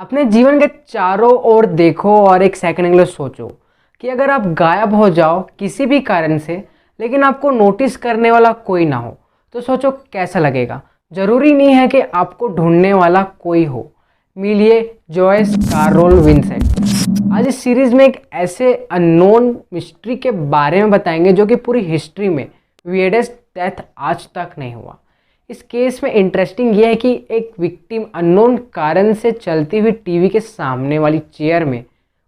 अपने जीवन के चारों ओर देखो और एक सेकंड के लिए सोचो कि अगर आप गायब हो जाओ किसी भी कारण से, लेकिन आपको नोटिस करने वाला कोई ना हो, तो सोचो कैसा लगेगा। ज़रूरी नहीं है कि आपको ढूंढने वाला कोई हो। मिलिए जॉयस कार्रोल विंसेंट। आज इस सीरीज़ में एक ऐसे अननोन मिस्ट्री के बारे में बताएंगे जो कि पूरी हिस्ट्री में वियर्डेस्ट डेथ आज तक नहीं हुआ। इस केस में इंटरेस्टिंग यह है कि एक विक्टिम अननोन कारण से चलती हुई टीवी के सामने वाली चेयर में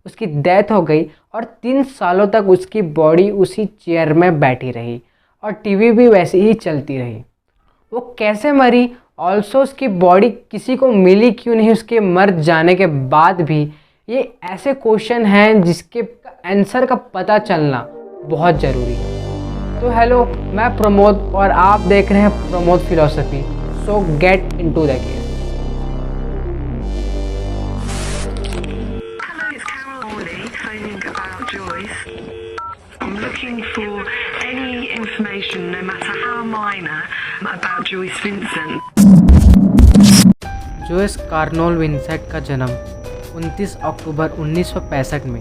उसकी डेथ हो गई और 3 सालों तक उसकी बॉडी उसी चेयर में बैठी रही और टीवी भी वैसे ही चलती रही। वो कैसे मरी, ऑल्सो उसकी बॉडी किसी को मिली क्यों नहीं उसके मर जाने के बाद भी, ये ऐसे क्वेश्चन हैं जिसके आंसर का पता चलना बहुत ज़रूरी है। तो हेलो, मैं प्रमोद और आप देख रहे हैं Pramod philosophy. So get into the case. I'm looking for any information, no matter how minor, about Joyce Vincent. Joyce Carol Vincent का जन्म 29 अक्टूबर 1965 में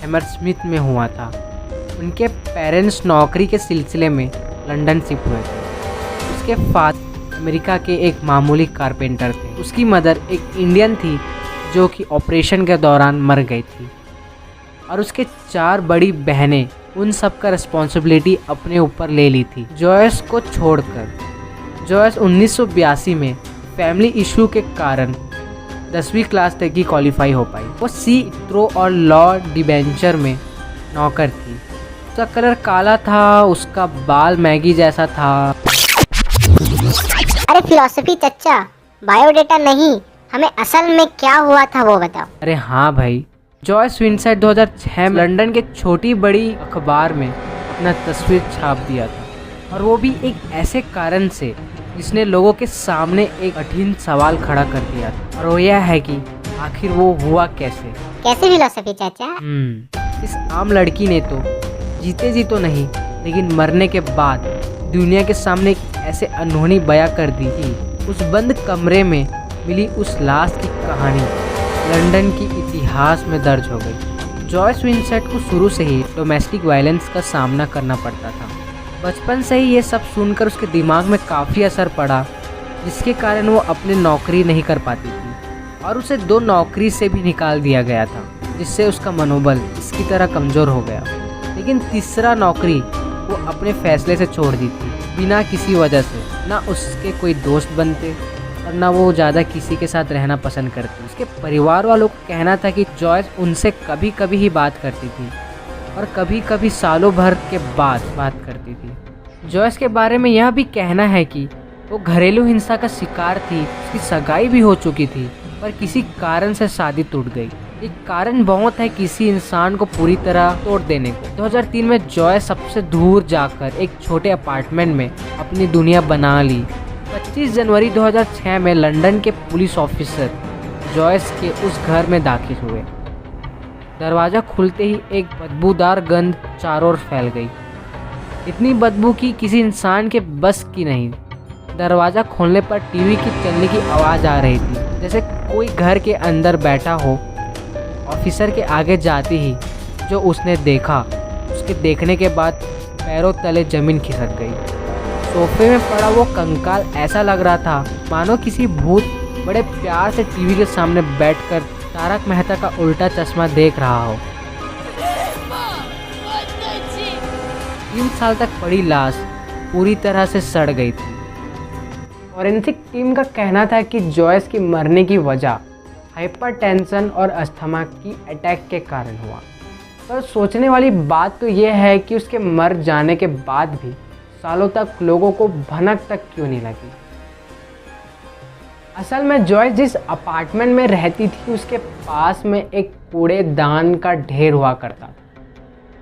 हैमरस्मिथ में हुआ था। उनके पेरेंट्स नौकरी के सिलसिले में लंदन शिफ्ट हुए थे। उसके फादर अमेरिका के एक मामूली कारपेंटर थे। उसकी मदर एक इंडियन थी जो कि ऑपरेशन के दौरान मर गई थी और उसके 4 बड़ी बहनें उन सब का रिस्पॉन्सिबिलिटी अपने ऊपर ले ली थी जॉयस को छोड़कर। जॉयस 1982 में फैमिली इशू के कारण 10वीं क्लास तक ही क्वालिफाई हो पाई। वो सी थ्रो और लॉ डिबेंचर में नौकर थी। उसका कलर काला था, उसका बाल मैगी जैसा था। अरे फिलॉसफी चच्चा, बायोडेटा नहीं, हमें असल में क्या हुआ था वो बताओ। अरे हाँ भाई, जॉयस विंसेंट 2006 में लंदन के छोटी बड़ी अखबार में अपना तस्वीर छाप दिया था और वो भी एक ऐसे कारण से जिसने लोगों के सामने एक कठिन सवाल खड़ा कर दिया था, और वो यह है कि आखिर वो हुआ कैसे। कैसे फिलॉसफी चाचा? इस आम लड़की ने तो जीते जी तो नहीं, लेकिन मरने के बाद दुनिया के सामने एक ऐसे अनहोनी बयां कर दी कि उस बंद कमरे में मिली उस लाश की कहानी लंदन की इतिहास में दर्ज हो गई। जॉयस विंसेंट को शुरू से ही डोमेस्टिक वायलेंस का सामना करना पड़ता था। बचपन से ही ये सब सुनकर उसके दिमाग में काफ़ी असर पड़ा, जिसके कारण वो अपनी नौकरी नहीं कर पाती थी और उसे 2 नौकरी से भी निकाल दिया गया था, जिससे उसका मनोबल इसकी तरह कमज़ोर हो गया। लेकिन तीसरा नौकरी वो अपने फैसले से छोड़ दी थी, बिना किसी वजह से। ना उसके कोई दोस्त बनते और ना वो ज़्यादा किसी के साथ रहना पसंद करती। उसके परिवार वालों को कहना था कि जॉयस उनसे कभी कभी ही बात करती थी और कभी कभी सालों भर के बाद बात करती थी। जॉयस के बारे में यह भी कहना है कि वो घरेलू हिंसा का शिकार थी। उसकी सगाई भी हो चुकी थी पर किसी कारण से शादी टूट गई। एक कारण बहुत है किसी इंसान को पूरी तरह तोड़ देने को। 2003 में जॉयस सबसे दूर जाकर एक छोटे अपार्टमेंट में अपनी दुनिया बना ली। 25 जनवरी 2006 में लंदन के पुलिस ऑफिसर जॉयस के उस घर में दाखिल हुए। दरवाज़ा खुलते ही एक बदबूदार गंध चारों ओर फैल गई। इतनी बदबू कि किसी इंसान के बस की नहीं। दरवाज़ा खोलने पर टीवी की चलने की आवाज़ आ रही थी, जैसे कोई घर के अंदर बैठा हो। ऑफिसर के आगे जाते ही जो उसने देखा, उसके देखने के बाद पैरों तले ज़मीन खिसक गई। सोफे में पड़ा वो कंकाल ऐसा लग रहा था मानो किसी भूत बड़े प्यार से टीवी के सामने बैठकर तारक मेहता का उल्टा चश्मा देख रहा हो। 3 साल तक पड़ी लाश पूरी तरह से सड़ गई थी। फॉरेंसिक टीम का कहना था कि जॉयस की मरने की वजह हाइपरटेंशन और अस्थमा की अटैक के कारण हुआ। पर सोचने वाली बात तो यह है कि उसके मर जाने के बाद भी सालों तक लोगों को भनक तक क्यों नहीं लगी। असल में जॉयस जिस अपार्टमेंट में रहती थी उसके पास में एक कूड़ेदान का ढेर हुआ करता था,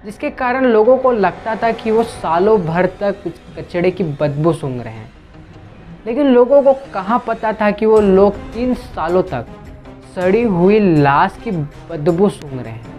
जिसके कारण लोगों को लगता था कि वो सालों भर तक कुछ कचड़े की बदबू सूंघ रहे हैं। लेकिन लोगों को कहाँ पता था कि वो लोग 3 सालों तक सड़ी हुई लाश की बदबू सूंघ रहे हैं।